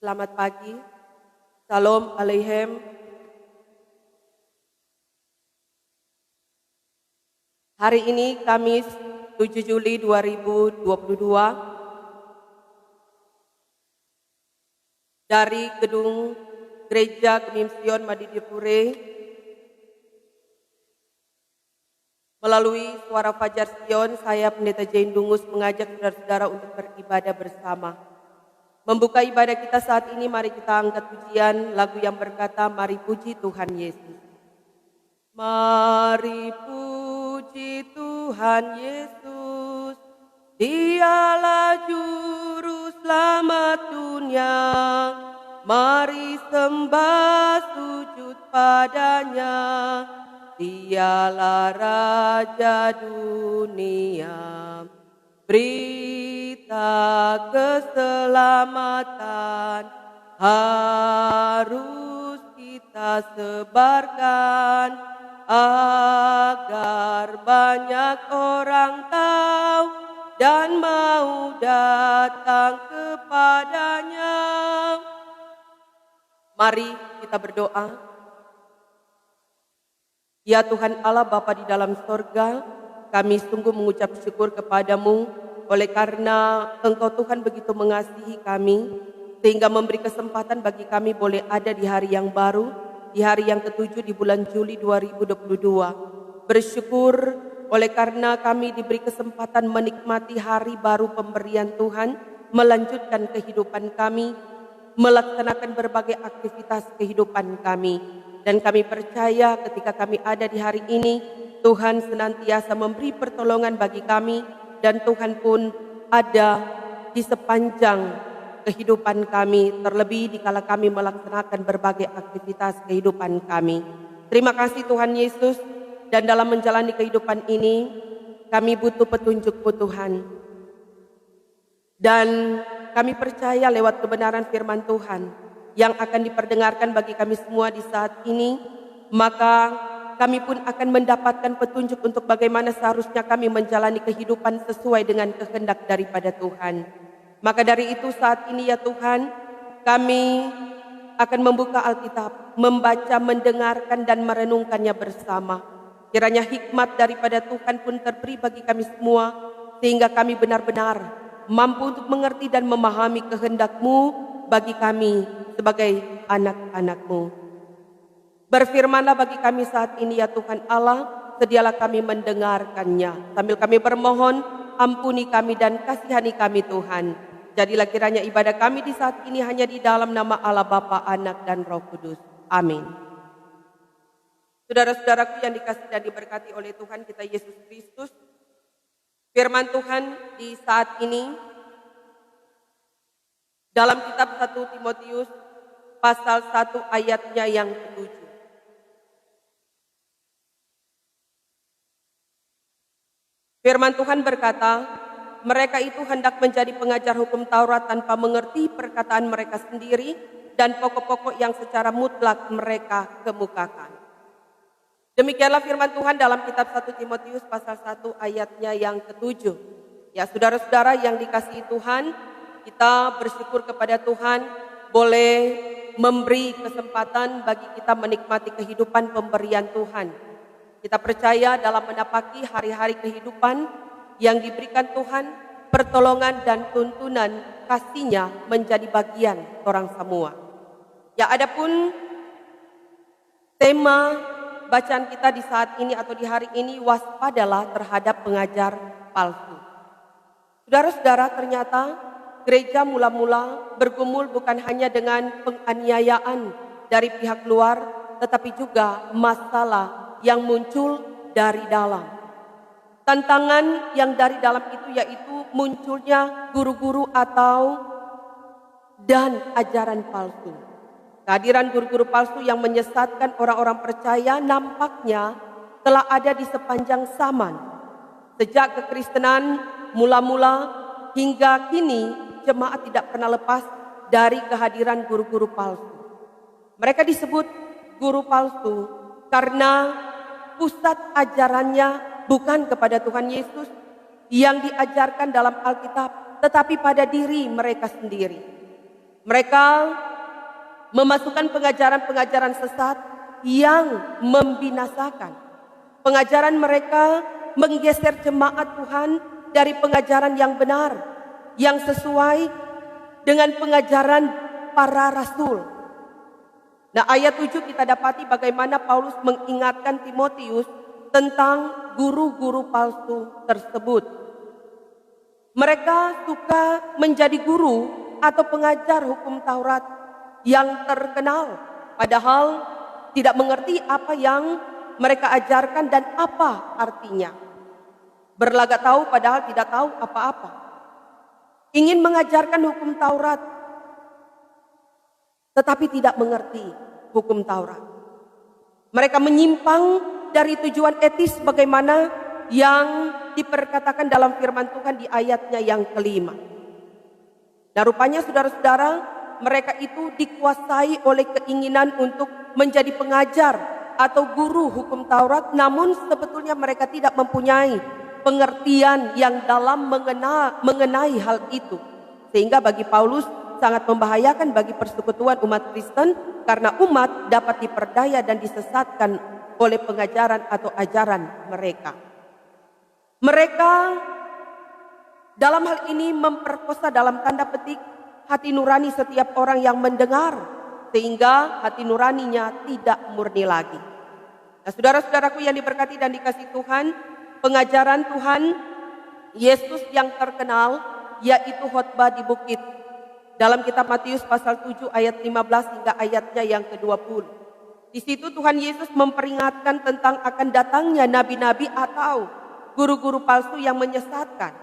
Selamat pagi, Shalom Aleichem. Hari ini Kamis 7 Juli 2022 dari Gedung Gereja Kemimsion Madidipure melalui Suara Fajar Sion, saya Pendeta Jane Dungus mengajak saudara-saudara untuk beribadah bersama. Membuka ibadah kita saat ini, mari kita angkat pujian lagu yang berkata, mari puji Tuhan Yesus. Mari puji Tuhan Yesus, Dialah Juru Selamat dunia. Mari sembah sujud padanya, Dialah Raja dunia. Berita keselamatan harus kita sebarkan agar banyak orang tahu dan mau datang kepadanya. Mari kita berdoa. Ya Tuhan Allah Bapa di dalam sorga, kami sungguh mengucap syukur kepadamu oleh karena Engkau Tuhan begitu mengasihi kami sehingga memberi kesempatan bagi kami boleh ada di hari yang baru, di hari yang ke-7 di bulan Juli 2022. Bersyukur oleh karena kami diberi kesempatan menikmati hari baru pemberian Tuhan, melanjutkan kehidupan kami, melaksanakan berbagai aktivitas kehidupan kami. Dan kami percaya ketika kami ada di hari ini, Tuhan senantiasa memberi pertolongan bagi kami dan Tuhan pun ada di sepanjang kehidupan kami, terlebih dikala kami melaksanakan berbagai aktivitas kehidupan kami. Terima kasih Tuhan Yesus, dan dalam menjalani kehidupan ini kami butuh petunjuk Tuhan. Dan kami percaya lewat kebenaran firman Tuhan yang akan diperdengarkan bagi kami semua di saat ini, maka kami pun akan mendapatkan petunjuk untuk bagaimana seharusnya kami menjalani kehidupan sesuai dengan kehendak daripada Tuhan. Maka dari itu saat ini ya Tuhan, kami akan membuka Alkitab, membaca, mendengarkan dan merenungkannya bersama. Kiranya hikmat daripada Tuhan pun terberi bagi kami semua, sehingga kami benar-benar mampu untuk mengerti dan memahami kehendak-Mu bagi kami sebagai anak-anak-Mu. Berfirmanlah bagi kami saat ini ya Tuhan Allah, sedialah kami mendengarkannya. Sambil kami bermohon, ampuni kami dan kasihani kami Tuhan. Jadilah kiranya ibadah kami di saat ini hanya di dalam nama Allah Bapa, Anak dan Roh Kudus. Amin. Saudara-saudaraku yang dikasihi dan diberkati oleh Tuhan kita Yesus Kristus, firman Tuhan di saat ini dalam kitab 1 Timotius pasal 1 ayatnya yang ke-7. Firman Tuhan berkata, mereka itu hendak menjadi pengajar hukum Taurat tanpa mengerti perkataan mereka sendiri dan pokok-pokok yang secara mutlak mereka kemukakan. Demikianlah firman Tuhan dalam kitab 1 Timotius pasal 1 ayatnya yang ke-7. Ya saudara-saudara yang dikasihi Tuhan, kita bersyukur kepada Tuhan boleh memberi kesempatan bagi kita menikmati kehidupan pemberian Tuhan. Kita percaya dalam menapaki hari-hari kehidupan yang diberikan Tuhan, pertolongan dan tuntunan kasih-Nya menjadi bagian orang semua. Ya, adapun tema bacaan kita di saat ini atau di hari ini, waspadalah terhadap pengajar palsu. Saudara-saudara, ternyata gereja mula-mula bergumul bukan hanya dengan penganiayaan dari pihak luar, tetapi juga masalah yang muncul dari dalam. Tantangan yang dari dalam itu yaitu munculnya guru-guru dan ajaran palsu. Kehadiran guru-guru palsu yang menyesatkan orang-orang percaya nampaknya telah ada di sepanjang zaman. Sejak kekristenan mula-mula hingga kini, jemaat tidak pernah lepas dari kehadiran guru-guru palsu. Mereka disebut guru palsu karena pusat ajarannya bukan kepada Tuhan Yesus yang diajarkan dalam Alkitab, tetapi pada diri mereka sendiri. Mereka memasukkan pengajaran-pengajaran sesat yang membinasakan. Pengajaran mereka menggeser jemaat Tuhan dari pengajaran yang benar, yang sesuai dengan pengajaran para rasul. Nah, ayat 7 kita dapati bagaimana Paulus mengingatkan Timotius tentang guru-guru palsu tersebut. Mereka suka menjadi guru atau pengajar hukum Taurat yang terkenal, padahal tidak mengerti apa yang mereka ajarkan dan apa artinya. Berlagak tahu padahal tidak tahu apa-apa. Ingin mengajarkan hukum Taurat, tetapi tidak mengerti hukum Taurat. Mereka menyimpang dari tujuan etis bagaimana yang diperkatakan dalam firman Tuhan di ayatnya yang kelima. Nah, rupanya saudara-saudara, mereka itu dikuasai oleh keinginan untuk menjadi pengajar atau guru hukum Taurat, namun sebetulnya mereka tidak mempunyai pengertian yang dalam mengenai hal itu. Sehingga bagi Paulus sangat membahayakan bagi persekutuan umat Kristen, karena umat dapat diperdaya dan disesatkan oleh pengajaran atau ajaran mereka. Mereka dalam hal ini memperkosa dalam tanda petik hati nurani setiap orang yang mendengar, sehingga hati nuraninya tidak murni lagi. Nah, saudara-saudaraku yang diberkati dan dikasihi Tuhan, pengajaran Tuhan Yesus yang terkenal yaitu khotbah di bukit. Dalam kitab Matius pasal 7 ayat 15 hingga ayatnya yang ke-20. Di situ Tuhan Yesus memperingatkan tentang akan datangnya nabi-nabi atau guru-guru palsu yang menyesatkan.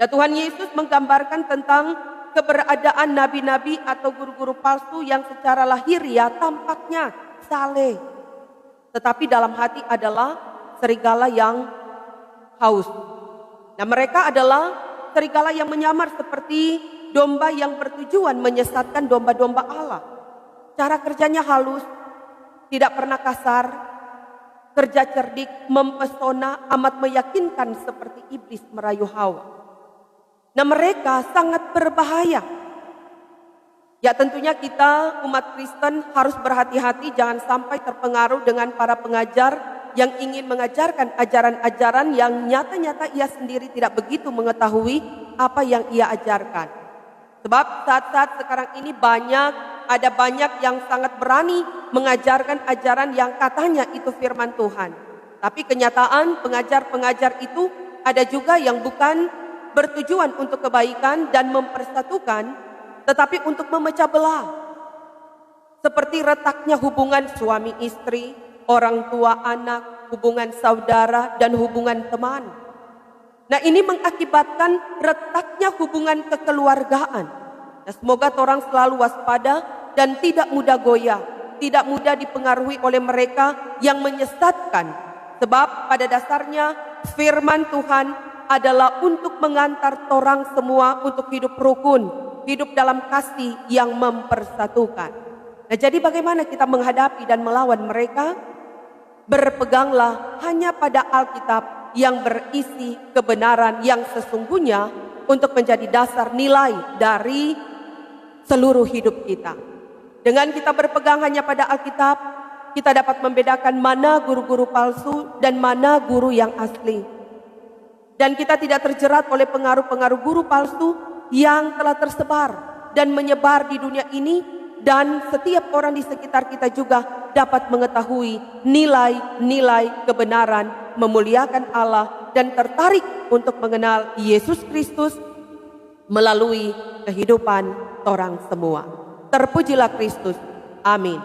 Dan Tuhan Yesus menggambarkan tentang keberadaan nabi-nabi atau guru-guru palsu yang secara lahiriah tampaknya saleh, tetapi dalam hati adalah serigala yang haus. Nah, mereka adalah serigala yang menyamar seperti domba yang bertujuan menyesatkan domba-domba Allah. Cara kerjanya halus, tidak pernah kasar, kerja cerdik, mempesona, amat meyakinkan seperti iblis merayu Hawa. Nah, mereka sangat berbahaya. Ya, tentunya kita umat Kristen harus berhati-hati jangan sampai terpengaruh dengan para pengajar yang ingin mengajarkan ajaran-ajaran yang nyata-nyata ia sendiri tidak begitu mengetahui apa yang ia ajarkan. Sebab saat-saat sekarang ini ada banyak yang sangat berani mengajarkan ajaran yang katanya itu firman Tuhan. Tapi kenyataan pengajar-pengajar itu ada juga yang bukan bertujuan untuk kebaikan dan mempersatukan, tetapi untuk memecah belah. Seperti retaknya hubungan suami istri, orang tua anak, hubungan saudara, dan hubungan teman. Nah, ini mengakibatkan retaknya hubungan kekeluargaan. Nah, semoga orang selalu waspada dan tidak mudah goyah, tidak mudah dipengaruhi oleh mereka yang menyesatkan. Sebab pada dasarnya firman Tuhan adalah untuk mengantar orang semua untuk hidup rukun, hidup dalam kasih yang mempersatukan. Nah, jadi bagaimana kita menghadapi dan melawan mereka? Berpeganglah hanya pada Alkitab yang berisi kebenaran yang sesungguhnya untuk menjadi dasar nilai dari seluruh hidup kita. Dengan kita berpegang hanya pada Alkitab, kita dapat membedakan mana guru-guru palsu dan mana guru yang asli. Dan kita tidak terjerat oleh pengaruh-pengaruh guru palsu yang telah tersebar dan menyebar di dunia ini, dan setiap orang di sekitar kita juga dapat mengetahui nilai-nilai kebenaran, memuliakan Allah, dan tertarik untuk mengenal Yesus Kristus melalui kehidupan orang semua. Terpujilah Kristus. Amin.